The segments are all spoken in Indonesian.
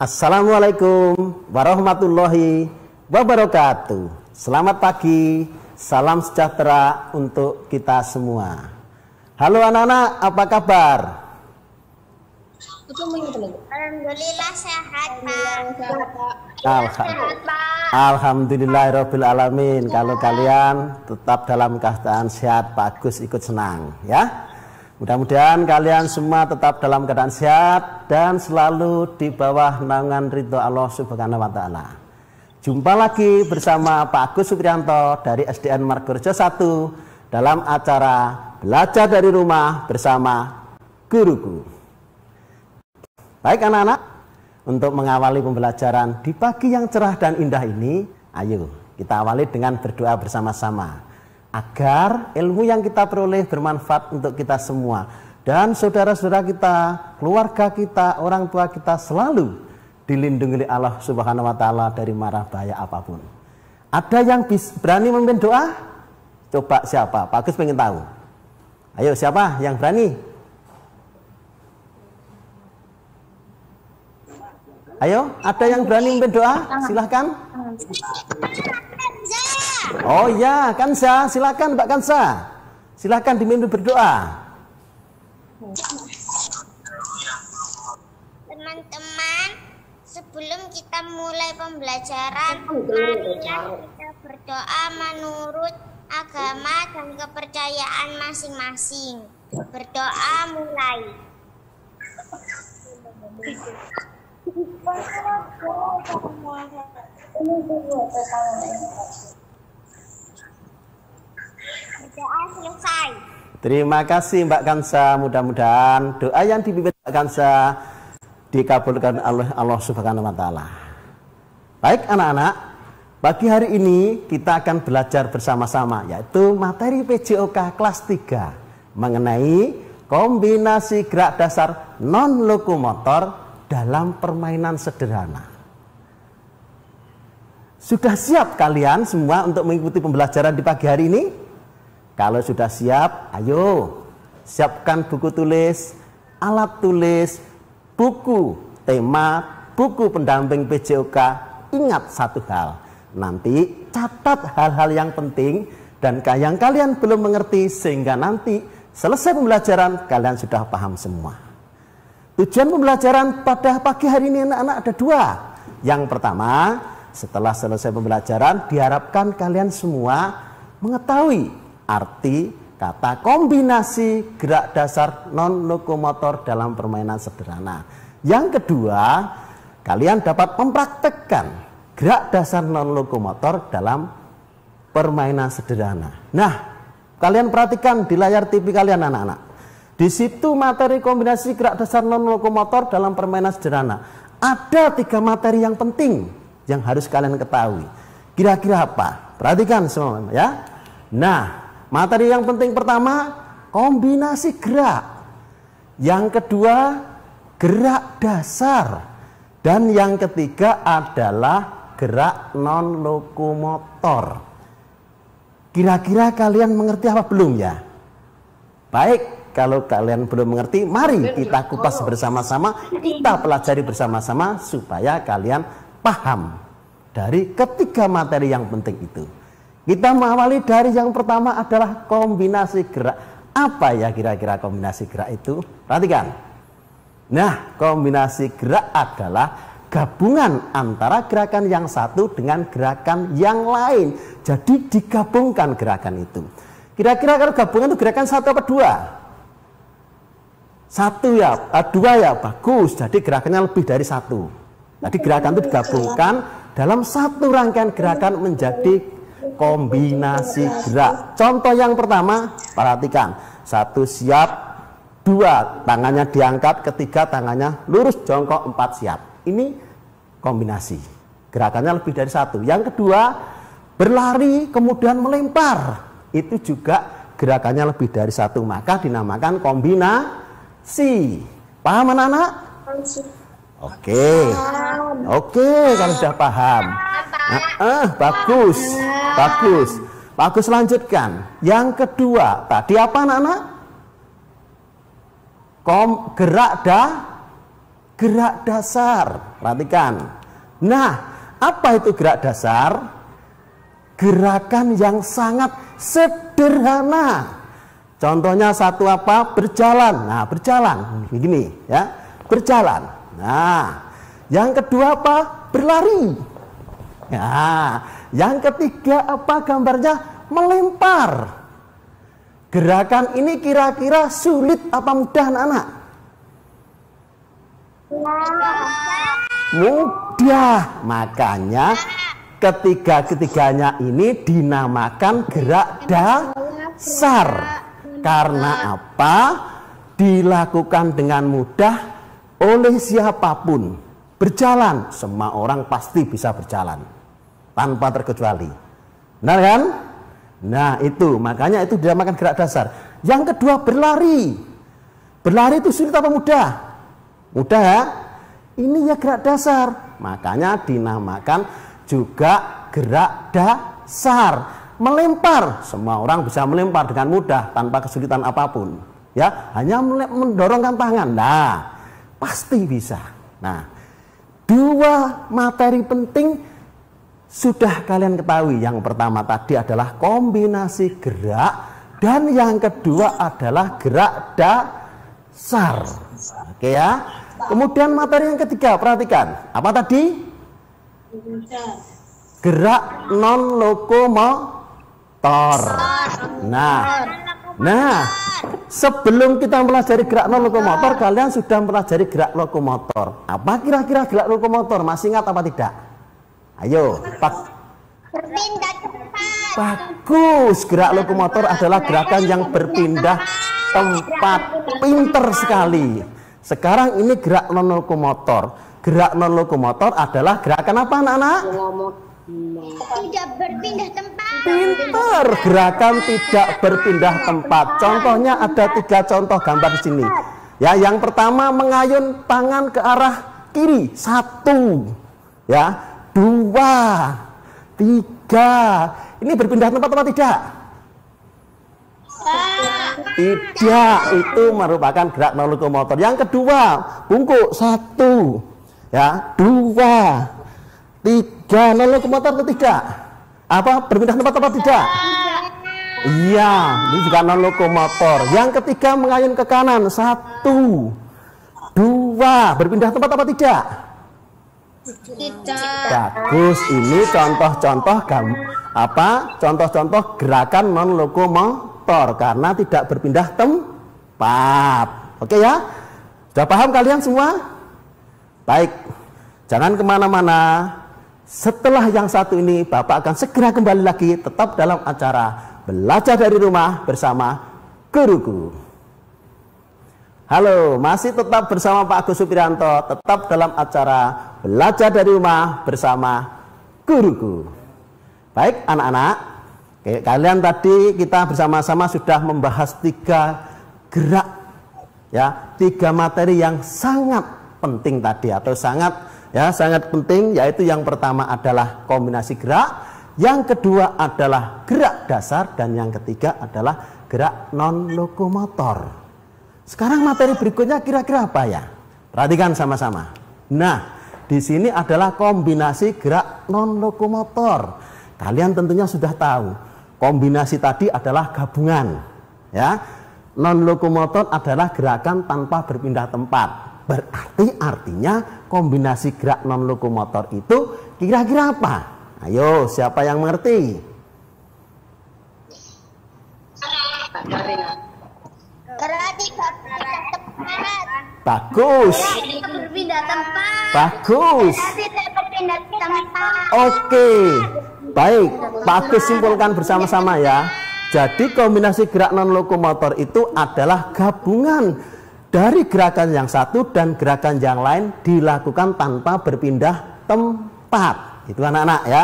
Assalamualaikum warahmatullahi wabarakatuh. Selamat pagi, salam sejahtera untuk kita semua. Halo anak-anak, apa kabar? Alhamdulillah sehat, Pak. Alhamdulillahirabbil alamin. Kalau kalian tetap dalam keadaan sehat, Pak Agus ikut senang ya. Mudah-mudahan kalian semua tetap dalam keadaan sehat dan selalu di bawah naungan ridho Allah Subhanahu wa taala. Jumpa lagi bersama Pak Agus Supriyanto dari SDN Margorejo 1 dalam acara Belajar dari Rumah bersama Guruku. Baik anak-anak, untuk mengawali pembelajaran di pagi yang cerah dan indah ini, ayo kita awali dengan berdoa bersama-sama agar ilmu yang kita peroleh bermanfaat untuk kita semua dan saudara-saudara kita, keluarga kita, orang tua kita selalu dilindungi oleh Allah Subhanahu wa taala dari mara bahaya apapun. Ada yang berani memimpin doa? Coba siapa? Pak Agus pengen tahu. Ayo siapa yang berani? Ayo, ada yang berani memimpin doa? Silahkan. Oh ya, Kansa, silakan Mbak Kansa. Silakan diminta berdoa. Teman-teman, sebelum kita mulai pembelajaran, marilah kita berdoa menurut agama dan kepercayaan masing-masing. Berdoa mulai. Berdoa selesai. Terima kasih Mbak Kansa. Mudah-mudahan doa yang dipimpin Mbak Kansa dikabulkan oleh Allah Subhanahu wa taala. Baik anak-anak, pagi hari ini kita akan belajar bersama-sama yaitu materi PJOK kelas 3 mengenai kombinasi gerak dasar non lokomotor dalam permainan sederhana. Sudah siap kalian semua untuk mengikuti pembelajaran di pagi hari ini? Kalau sudah siap, ayo siapkan buku tulis, alat tulis, buku tema, buku pendamping PJOK. Ingat satu hal, nanti catat hal-hal yang penting dan yang kalian belum mengerti sehingga nanti selesai pembelajaran kalian sudah paham semua. Tujuan pembelajaran pada pagi hari ini anak-anak ada dua. Yang pertama, setelah selesai pembelajaran diharapkan kalian semua mengetahui arti kata kombinasi gerak dasar non lokomotor dalam permainan sederhana. Yang kedua, kalian dapat mempraktekkan gerak dasar non lokomotor dalam permainan sederhana. Nah, kalian perhatikan di layar TV kalian anak-anak. Di situ materi kombinasi gerak dasar non lokomotor dalam permainan sederhana. Ada 3 materi yang penting yang harus kalian ketahui. Kira-kira apa? Perhatikan semua ya. Nah, materi yang penting pertama kombinasi gerak. Yang kedua gerak dasar. Dan yang ketiga adalah gerak non lokomotor. Kira-kira kalian mengerti apa belum ya? Baik, kalau kalian belum mengerti, mari kita kupas bersama-sama, kita pelajari bersama-sama supaya kalian paham dari ketiga materi yang penting itu. Kita mengawali dari yang pertama adalah kombinasi gerak. Apa ya kira-kira kombinasi gerak itu? Perhatikan. Nah, kombinasi gerak adalah gabungan antara gerakan yang satu dengan gerakan yang lain. Jadi digabungkan gerakan itu. Kira-kira kalau gabungan itu gerakan satu apa dua? Satu ya, dua ya, bagus. Jadi gerakannya lebih dari satu. Jadi gerakan itu digabungkan dalam satu rangkaian gerakan menjadi kombinasi gerak. Contoh yang pertama, perhatikan. 1 siap, 2 tangannya diangkat, ketiga tangannya lurus jongkok, 4 siap. Ini kombinasi. Gerakannya lebih dari satu. Yang kedua, berlari kemudian melempar. Itu juga gerakannya lebih dari satu. Maka dinamakan kombinasi. Paham anak-anak? Oke, kalau sudah paham. Bagus. Bagus, lanjutkan. Yang kedua, tadi apa anak-anak? gerak dasar. Perhatikan. Nah, apa itu gerak dasar? Gerakan yang sangat sederhana. Contohnya satu apa? Berjalan. Nah, berjalan. Begini ya. Berjalan. Nah, yang kedua apa? Berlari. Nah, yang ketiga apa gambarnya? Melempar. Gerakan ini kira-kira sulit apa mudah anak-anak? Mudah. Makanya ketiga-ketiganya ini dinamakan gerak dasar. Karena apa? Dilakukan dengan mudah oleh siapapun. Berjalan, semua orang pasti bisa berjalan tanpa terkecuali. Benar kan? Nah itu, makanya itu dinamakan gerak dasar. Yang kedua berlari. Berlari itu sulit apa mudah? Mudah ya? Ini ya gerak dasar. Makanya dinamakan juga gerak dasar. Melempar, semua orang bisa melempar dengan mudah tanpa kesulitan apapun. Ya, hanya mendorongkan tangan. Nah, pasti bisa. Nah, dua materi penting sudah kalian ketahui. Yang pertama tadi adalah kombinasi gerak dan yang kedua adalah gerak dasar. Oke ya. Kemudian materi yang ketiga, perhatikan. Apa tadi? Gerak non lokomotor. Nah, sebelum kita mempelajari gerak non lokomotor, kalian sudah mempelajari gerak lokomotor. Apa kira-kira gerak lokomotor? Masih ingat apa tidak? Ayo, Berpindah tempat. bagus. Gerak lokomotor adalah gerakan yang berpindah tempat. Pinter sekali. Sekarang ini gerak non lokomotor. Gerak non lokomotor adalah gerakan apa anak-anak? Tidak berpindah tempat. Pinter. Gerakan tidak berpindah tempat. Contohnya ada 3 contoh gambar di sini. Ya, yang pertama mengayun tangan ke arah kiri. 1. Ya. 2, 3. Ini berpindah tempat apa tidak? Tidak, itu merupakan gerak non lokomotor. Yang kedua, bungkuk. 1, ya, 2, 3. Non lokomotor atau tidak? Apa berpindah tempat apa tidak? Iya, ini juga non lokomotor. Yang ketiga mengayun ke kanan. 1, 2. Berpindah tempat apa tidak? Bagus. Ini contoh-contoh contoh-contoh gerakan non lokomotor karena tidak berpindah tempat. Oke ya? Sudah paham kalian semua? Baik, jangan kemana-mana. Setelah yang satu ini Bapak akan segera kembali lagi tetap dalam acara Belajar dari Rumah bersama Guruku. Halo, masih tetap bersama Pak Agus Supriyanto, tetap dalam acara Belajar dari Rumah bersama Guruku. Baik anak-anak, kalian tadi kita bersama-sama sudah membahas 3 gerak, ya, 3 materi yang sangat penting tadi atau sangat penting, yaitu yang pertama adalah kombinasi gerak, yang kedua adalah gerak dasar, dan yang ketiga adalah gerak non lokomotor. Sekarang materi berikutnya kira-kira apa ya? Perhatikan sama-sama. Nah, di sini adalah kombinasi gerak non lokomotor. Kalian tentunya sudah tahu, kombinasi tadi adalah gabungan, ya. Non lokomotor adalah gerakan tanpa berpindah tempat. Berarti artinya kombinasi gerak non lokomotor itu kira-kira apa? Ayo, siapa yang mengerti? Gerak tidak berpindah tempat. Bagus. Tidak berpindah tempat. Bagus. Tidak berpindah tempat. Oke. Baik, Pak Agus simpulkan bersama-sama ya. Jadi kombinasi gerak non lokomotor itu adalah gabungan dari gerakan yang satu dan gerakan yang lain dilakukan tanpa berpindah tempat. Itu anak-anak ya.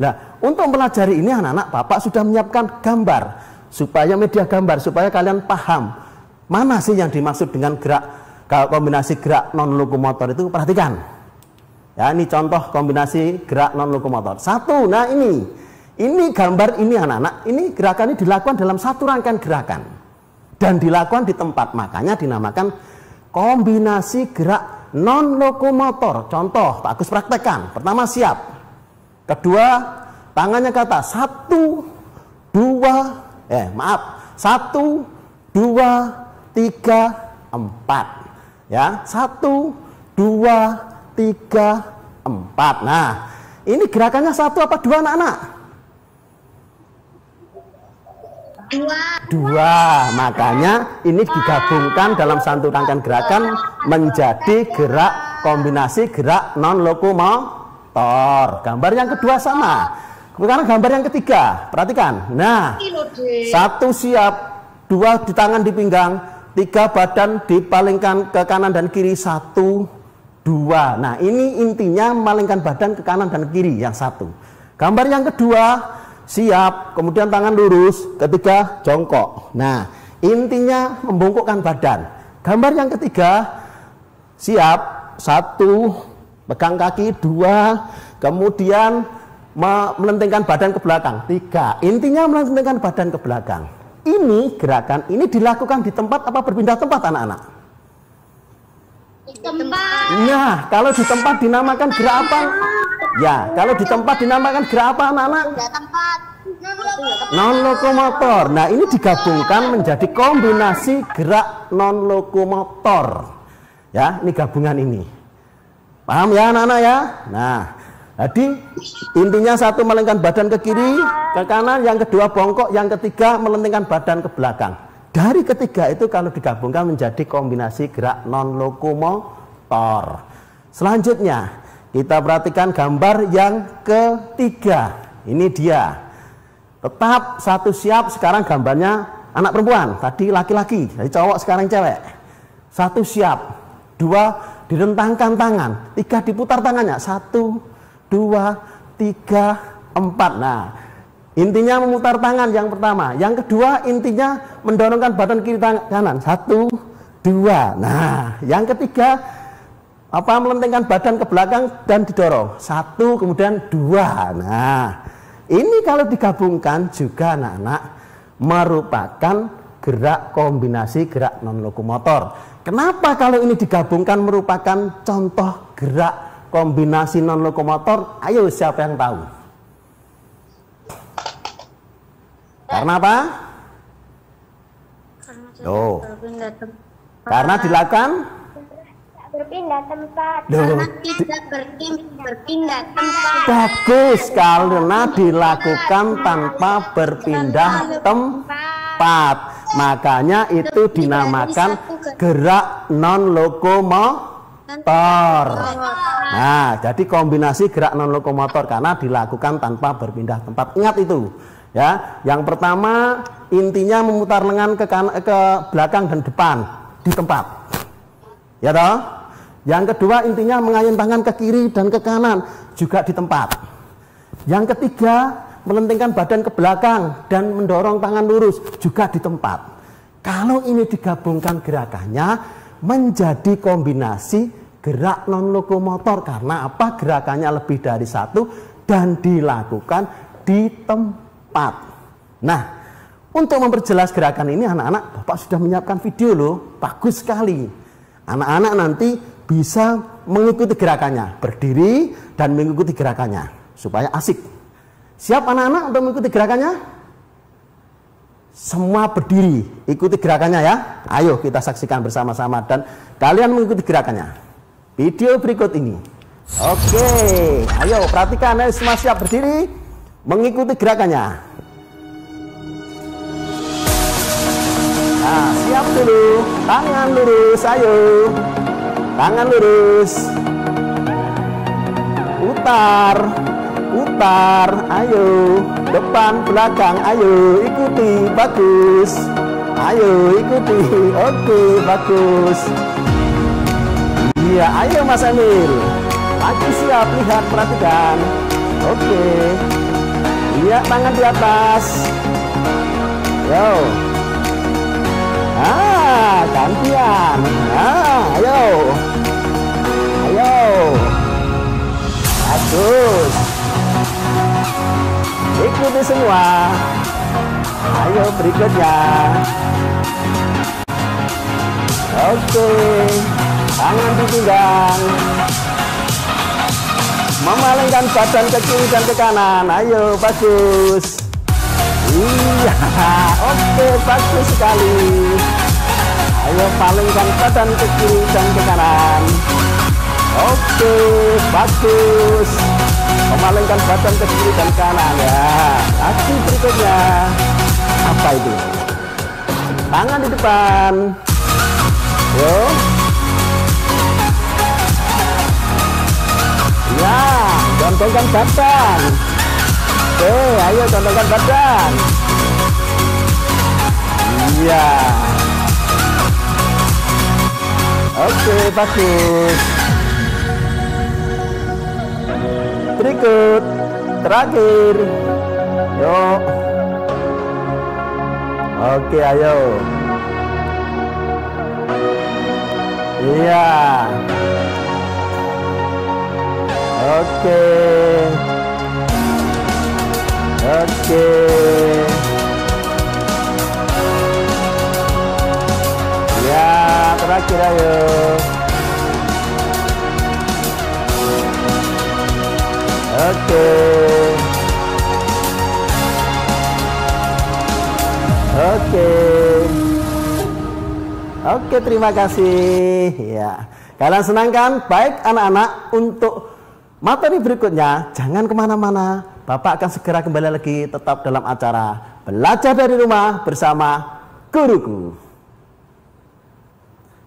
Nah, untuk mempelajari ini anak-anak, Bapak sudah menyiapkan gambar supaya media gambar supaya kalian paham mana sih yang dimaksud dengan gerak kombinasi gerak non lokomotor itu. Perhatikan. Ya, ini contoh kombinasi gerak non lokomotor. 1. Nah, ini gambar ini anak-anak, ini gerakan ini dilakukan dalam satu rangkaian gerakan dan dilakukan di tempat, makanya dinamakan kombinasi gerak non lokomotor. Contoh, Pak Agus praktekkan. Pertama siap. Kedua, tangannya ke atas. 1, 2, 1, 2, 3, 4. Ya, 1, 2, 3, 4. Nah, ini gerakannya 1 apa 2 anak-anak? 2. Makanya ini digabungkan dalam satu rangkaian gerakan menjadi gerak kombinasi gerak non lokomotor. Gambar yang kedua sama. Sekarang gambar yang ketiga, perhatikan. Nah, 1 siap, 2 di tangan di pinggang, 3 badan dipalingkan ke kanan dan kiri, 1, 2. Nah, ini intinya memalingkan badan ke kanan dan kiri yang 1. Gambar yang kedua, siap, kemudian tangan lurus, ketiga jongkok. Nah, intinya membungkukkan badan. Gambar yang ketiga, siap, 1, pegang kaki, 2, kemudian melentingkan badan ke belakang, 3. Intinya melentingkan badan ke belakang. Ini gerakan ini dilakukan di tempat apa berpindah tempat anak-anak? Di tempat. Nah, kalau di tempat dinamakan gerak apa? Ya, kalau di tempat dinamakan gerak apa anak-anak? Pindah tempat. Non lokomotor. Nah, ini digabungkan menjadi kombinasi gerak non lokomotor. Ya, ini gabungan ini. Paham ya anak-anak ya? Nah, jadi intinya 1 melengkapkan badan ke kiri, ke kanan, yang kedua bongkok, yang ketiga melentingkan badan ke belakang. Dari ketiga itu kalau digabungkan menjadi kombinasi gerak non lokomotor. Selanjutnya kita perhatikan gambar yang ketiga. Ini dia. Tetap 1 siap, sekarang gambarnya anak perempuan, tadi laki-laki, jadi cowok sekarang cewek. 1 siap, 2 direntangkan tangan, 3 diputar tangannya, 1, 2, 3, 4. Nah, intinya memutar tangan yang pertama. Yang kedua intinya mendorongkan badan kiri kanan. 1, 2. Nah, yang ketiga melentingkan badan ke belakang dan didorong. 1 kemudian 2. Nah, ini kalau digabungkan juga anak-anak merupakan gerak kombinasi gerak non lokomotor. Kenapa kalau ini digabungkan merupakan contoh gerak kombinasi non lokomotor? Ayo siapa yang tahu? Karena apa? Oh, karena dilakukan Berpindah tempat. Karena tidak berpindah tempat. bagus, karena dilakukan tanpa berpindah tempat. Makanya itu dinamakan gerak non lokomotor. Nah, jadi kombinasi gerak non lokomotor karena dilakukan tanpa berpindah tempat. Ingat itu. Ya, yang pertama intinya memutar lengan ke belakang dan depan di tempat. Ya toh? Yang kedua intinya mengayun tangan ke kiri dan ke kanan juga di tempat. Yang ketiga melentingkan badan ke belakang dan mendorong tangan lurus juga di tempat. Kalau ini digabungkan gerakannya menjadi kombinasi gerak non lokomotor karena apa? Gerakannya lebih dari 1 dan dilakukan di tempat. Nah, untuk memperjelas gerakan ini anak-anak, Bapak sudah menyiapkan video loh, bagus sekali. Anak-anak nanti bisa mengikuti gerakannya, berdiri dan mengikuti gerakannya supaya asik. Siap anak-anak untuk mengikuti gerakannya? Semua berdiri, ikuti gerakannya ya. Ayo kita saksikan bersama-sama dan kalian mengikuti gerakannya. Video berikut ini. Oke, ayo perhatikan, ayo semua siap berdiri, mengikuti gerakannya. Nah, siap dulu, tangan lurus, ayo. Tangan lurus. Putar. Putar, ayo. Depan, belakang, ayo. Ikuti, bagus. Ayo, ikuti. Oke, bagus. Iya, ayo Mas Emil. Maju siap, lihat, perhatikan. Oke. Iya, tangan di atas. Yo. Gantian. Ayo. Ayo. Bagus. Ikuti semua. Ayo berikutnya. Oke. tangan di pinggang, memalingkan badan ke kiri dan ke kanan. Ayo, bagus. Iya, oke, bagus sekali. Ayo palingkan badan ke kiri dan ke kanan. Oke, bagus. Memalingkan badan ke kiri dan kanan ya. Aksi berikutnya apa itu? Tangan di depan. Yo. Ya, contohkan badan. Oke, ayo contohkan badan. Iya. Oke, bagus. Berikut, terakhir. Yuk. Oke, ayo. Iya. Oke. Oke. Ya, terakhir ayo. Oke. Oke. Oke, terima kasih. Ya, kalian senang kan? Baik anak-anak, untuk materi berikutnya jangan kemana-mana. Bapak akan segera kembali lagi tetap dalam acara Belajar dari Rumah bersama Guruku.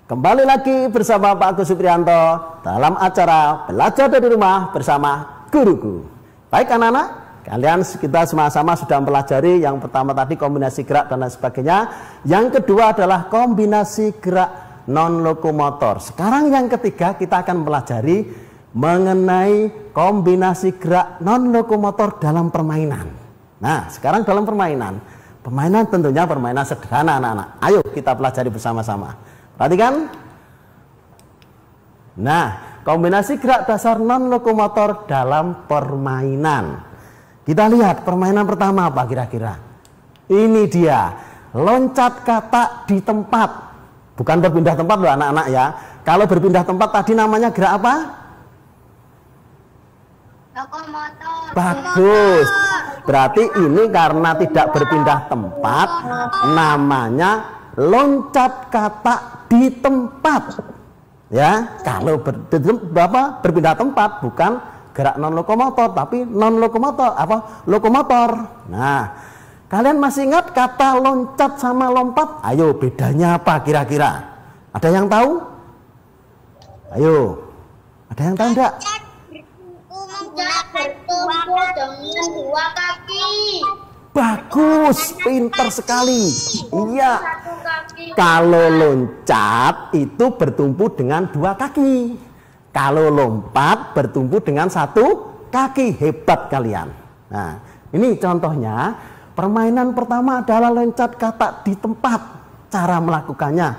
Kembali lagi bersama Pak Agus Supriyanto dalam acara Belajar dari Rumah bersama Guruku. Baik anak-anak, kalian kita sama-sama sudah mempelajari yang pertama tadi kombinasi gerak dan lain sebagainya. Yang kedua adalah kombinasi gerak non lokomotor. Sekarang yang ketiga kita akan mempelajari mengenai kombinasi gerak non lokomotor dalam permainan. Nah, sekarang dalam permainan. Permainan tentunya permainan sederhana anak-anak. Ayo kita pelajari bersama-sama. Perhatikan. Nah, kombinasi gerak dasar non lokomotor dalam permainan. Kita lihat permainan pertama apa kira-kira? Ini dia, loncat katak di tempat. Bukan berpindah tempat loh anak-anak ya. Kalau berpindah tempat tadi namanya gerak apa? Lokomotor. Bagus. Berarti ini karena tidak berpindah tempat, namanya loncat katak di tempat. Ya, kalau berpindah tempat bukan gerak non lokomotor, tapi non lokomotor apa? Lokomotor. Nah, kalian masih ingat kata loncat sama lompat? Ayo, bedanya apa kira-kira? Ada yang tahu? Ayo, ada yang tahu enggak? Bertumpu dengan dua kaki. Bagus, pintar sekali. Iya. Kalau loncat itu bertumpu dengan dua kaki. Kalau lompat bertumpu dengan satu kaki. Hebat kalian. Nah, ini contohnya. Permainan pertama adalah loncat katak di tempat. Cara melakukannya.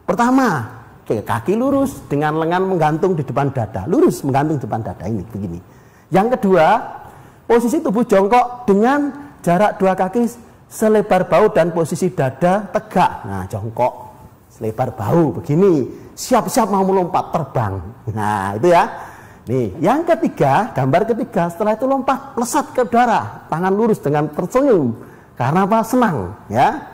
Pertama, kaki lurus dengan lengan menggantung di depan dada. Lurus menggantung di depan dada ini begini. Yang kedua, posisi tubuh jongkok dengan jarak dua kaki selebar bahu dan posisi dada tegak. Nah, jongkok selebar bahu begini. Siap-siap mau melompat terbang. Nah, itu ya. Nih, yang ketiga, gambar ketiga, setelah itu lompat, melesat ke udara, tangan lurus dengan tersenyum. Karena apa? Senang, ya.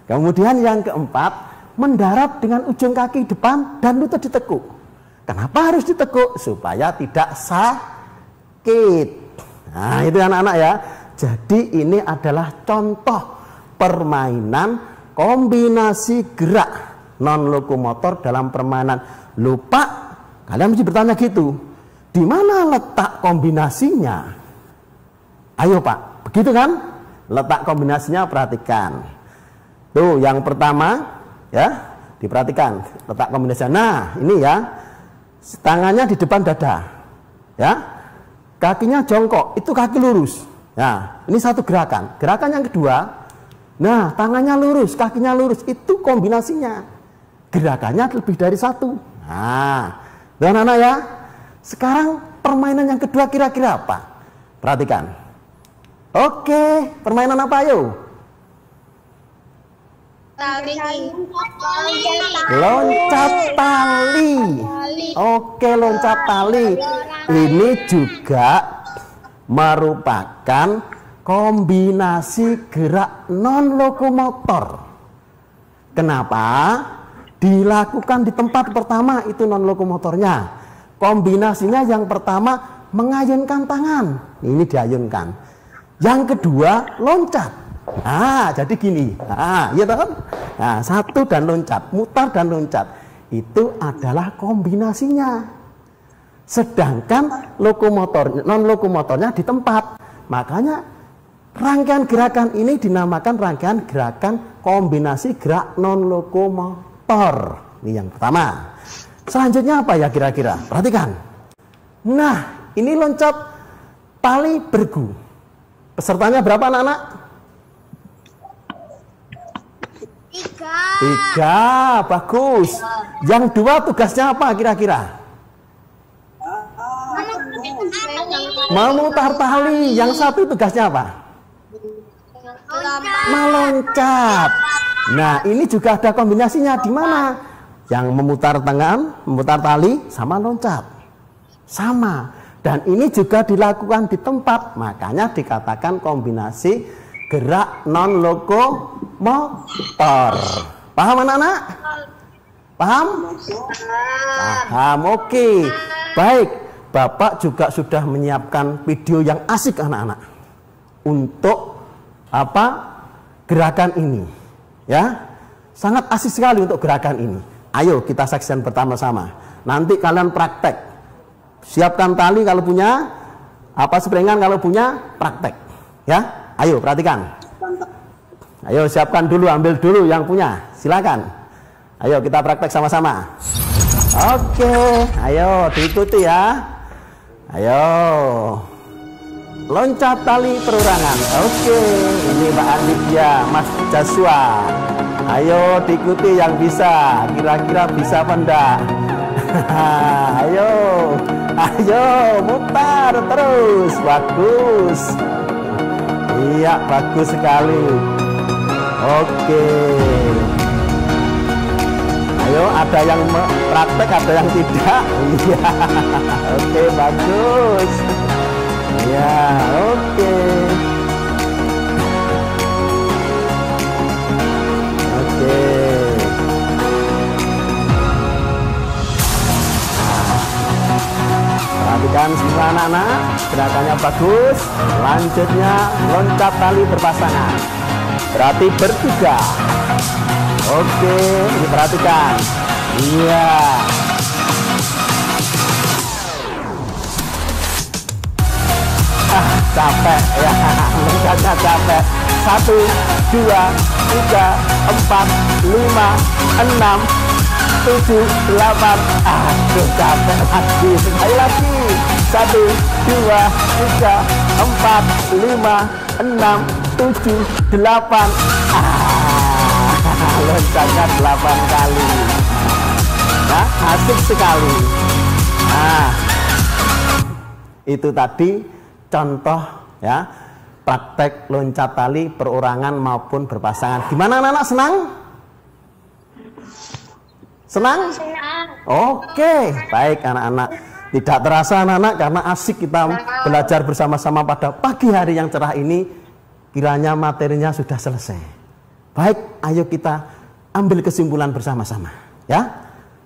Kemudian yang keempat, mendarat dengan ujung kaki depan dan lutut ditekuk. Kenapa harus ditekuk? Supaya tidak sakit. Nah, itu anak-anak ya. Jadi ini adalah contoh permainan kombinasi gerak non lokomotor dalam permainan. Lupa, kalian mesti bertanya gitu. Di mana letak kombinasinya? Ayo Pak, begitu kan? Letak kombinasinya perhatikan. Tuh, yang pertama ya, diperhatikan letak kombinasinya. Nah, ini ya. Tangannya di depan dada. Ya. Kakinya jongkok, itu kaki lurus. Nah, ini satu gerakan. Gerakan yang kedua, nah, tangannya lurus, kakinya lurus, itu kombinasinya. Gerakannya lebih dari satu. Nah, anak-anak ya. Sekarang permainan yang kedua kira-kira apa? Perhatikan. Oke, permainan apa ayo? tali. Loncat tali. Oke, loncat tali. Ini juga merupakan kombinasi gerak non lokomotor. Kenapa? Dilakukan di tempat pertama itu non lokomotornya. Kombinasinya yang pertama mengayunkan tangan. Ini diayunkan. Yang kedua loncat. Nah, jadi gini. Nah, iya kan? Nah, satu dan loncat, mutar dan loncat. Itu adalah kombinasinya. Sedangkan lokomotor, non lokomotornya di tempat. Makanya rangkaian gerakan ini dinamakan rangkaian gerakan kombinasi gerak non lokomotor. Ini yang pertama. Selanjutnya apa ya kira-kira? Perhatikan. Nah, ini loncat tali bergu. Pesertanya berapa anak-anak? 3. Bagus. Yang 2 tugasnya apa kira-kira? Memutar tali. Yang 1 tugasnya apa? Meloncat. Nah, ini juga ada kombinasinya di mana? Yang memutar tangan, memutar tali, sama loncat. Sama. Dan ini juga dilakukan di tempat. Makanya dikatakan kombinasi gerak non lokomotor. Paham anak-anak? Paham? Paham. Oke. Baik. Bapak juga sudah menyiapkan video yang asik anak-anak untuk apa? Gerakan ini. Ya. Sangat asik sekali untuk gerakan ini. Ayo kita saksikan bersama-sama. Nanti kalian praktek. Siapkan tali kalau punya, apa springan kalau punya, praktek. Ya, ayo perhatikan. Ayo siapkan dulu, ambil dulu yang punya. Silakan. Ayo kita praktek sama-sama. Oke, ayo diikuti ya. Ayo. Loncat tali perorangan. Oke, ini Mbak Aditya, Mas Joshua. Ayo diikuti yang bisa. Kira-kira bisa apa enggak? Ayo. Ayo mutar terus. Bagus. Iya, bagus sekali. Oke. Ayo, ada yang praktek, ada yang tidak. Iya. Oke, bagus. Ya, oke. Oke. Perhatikan semua anak-anak, gerakannya bagus. Lanjutnya loncat tali berpasangan. Berarti bertiga. Oke, diperhatikan. Iya. Capek ya, loncatnya capek. 1, 2, 3, 4, 5, 6, 7, 8. Aduh, capek lagi. Sekali lagi. 1, 2, 3, 4, 5, 6, 7, 8. Loncatnya 8 kali. Nah, asik sekali. Nah, itu tadi contoh ya, praktek loncat tali perorangan maupun berpasangan. Gimana anak-anak, senang? Senang? Oke, baik anak-anak. Tidak terasa anak-anak karena asik kita belajar bersama-sama pada pagi hari yang cerah ini. Kiranya materinya sudah selesai. Baik, ayo kita ambil kesimpulan bersama-sama ya.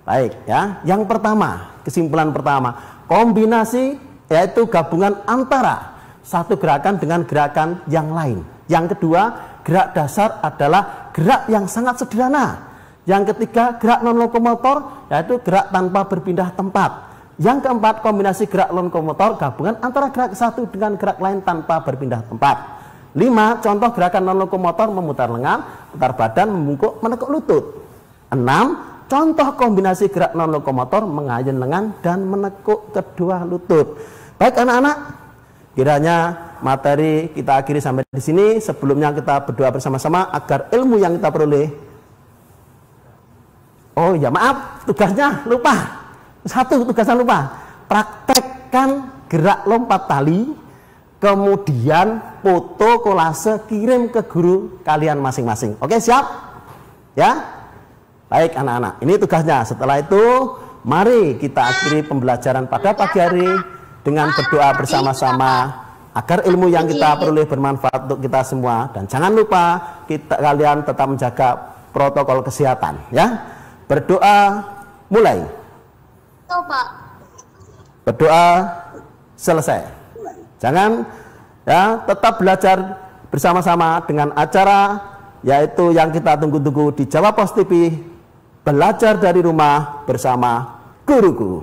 Baik ya. Yang pertama, kesimpulan pertama, kombinasi yaitu gabungan antara satu gerakan dengan gerakan yang lain. Yang kedua, gerak dasar adalah gerak yang sangat sederhana. Yang ketiga, gerak non lokomotor yaitu gerak tanpa berpindah tempat. Yang keempat, kombinasi gerak non lokomotor gabungan antara gerak satu dengan gerak lain tanpa berpindah tempat. 5, contoh gerakan non lokomotor memutar lengan, putar badan, membungkuk, menekuk lutut. 6, contoh kombinasi gerak non lokomotor mengayun lengan dan menekuk kedua lutut. Baik anak-anak, kiranya materi kita akhiri sampai di sini. Sebelumnya kita berdoa bersama-sama agar ilmu yang kita peroleh. Oh ya maaf, tugasnya lupa. Satu tugasnya lupa. Praktekkan gerak lompat tali, kemudian foto kolase kirim ke guru kalian masing-masing. Oke, siap? Ya, baik anak-anak. Ini tugasnya. Setelah itu, mari kita akhiri pembelajaran pada pagi hari dengan berdoa bersama-sama agar ilmu yang kita peroleh bermanfaat untuk kita semua. Dan jangan lupa kalian tetap menjaga protokol kesehatan. Ya, berdoa mulai. Coba. Berdoa selesai. Jangan ya, tetap belajar bersama-sama dengan acara yaitu yang kita tunggu-tunggu di Jawa Pos TV, belajar dari rumah bersama guru-guru.